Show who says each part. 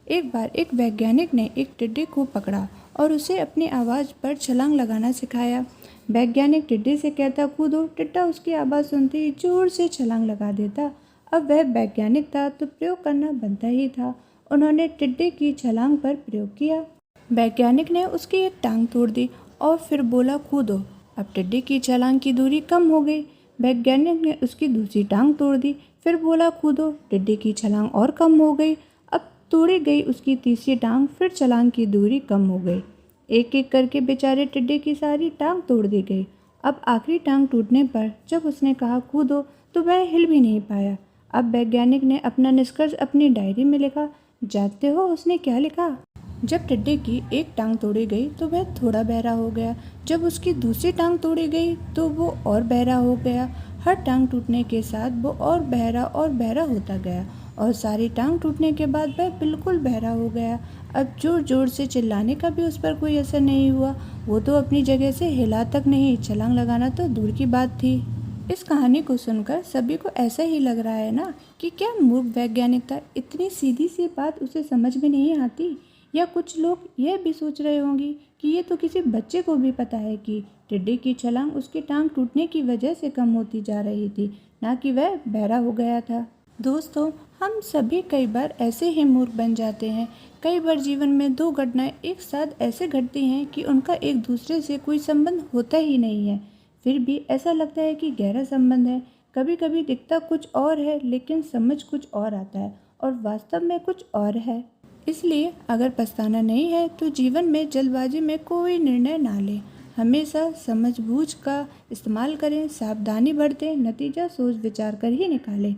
Speaker 1: एक बार एक वैज्ञानिक ने एक टिड्डे को पकड़ा और उसे अपनी आवाज़ पर छलांग लगाना सिखाया। वैज्ञानिक टिड्डे से कहता कूदो, टिड्डा उसकी आवाज़ सुनते ही जोर से छलांग लगा देता। अब वह वैज्ञानिक था तो प्रयोग करना बनता ही था। उन्होंने टिड्डे की छलांग पर प्रयोग किया। वैज्ञानिक ने उसकी एक टांग तोड़ दी और फिर बोला कूदो। अब टिड्डे की छलांग की दूरी कम हो गई। वैज्ञानिक ने उसकी दूसरी टांग तोड़ दी, फिर बोला कूदो। टिड्डे की छलांग और कम हो गई। अब तोड़ी गई उसकी तीसरी टांग, फिर छलांग की दूरी कम हो गई। एक एक करके बेचारे टिड्डे की सारी टांग तोड़ दी गई। अब आखिरी टांग टूटने पर जब उसने कहा कूदो तो वह हिल भी नहीं पाया। अब वैज्ञानिक ने अपना निष्कर्ष अपनी डायरी में लिखा। जानते हो उसने क्या लिखा? जब टिड्डे की एक टांग तोड़ी गई तो वह थोड़ा बहरा हो गया। जब उसकी दूसरी टांग तोड़ी गई तो वो और बहरा हो गया। हर टांग टूटने के साथ वो और बहरा होता गया और सारी टांग टूटने के बाद वह बिल्कुल बहरा हो गया। अब जोर जोर से चिल्लाने का भी उस पर कोई असर नहीं हुआ। वो तो अपनी जगह से हिला तक नहीं, छलांग लगाना तो दूर की बात थी। इस कहानी को सुनकर सभी को ऐसा ही लग रहा है ना कि क्या मूर्ख वैज्ञानिक था, इतनी सीधी सी बात उसे समझ में नहीं आती। या कुछ लोग यह भी सोच रहे होंगे कि ये तो किसी बच्चे को भी पता है कि टिड्डे की छलांग उसकी टांग टूटने की वजह से कम होती जा रही थी, ना कि वह बहरा हो गया था। दोस्तों, हम सभी कई बार ऐसे ही मूर्ख बन जाते हैं। कई बार जीवन में दो घटनाएं एक साथ ऐसे घटती हैं कि उनका एक दूसरे से कोई संबंध होता ही नहीं है, फिर भी ऐसा लगता है कि गहरा संबंध है। कभी कभी दिखता कुछ और है लेकिन समझ कुछ और आता है और वास्तव में कुछ और है। इसलिए अगर पछताना नहीं है तो जीवन में जल्दबाजी में कोई निर्णय ना लें। हमेशा समझबूझ का इस्तेमाल करें, सावधानी बरतें, नतीजा सोच विचार कर ही निकालें।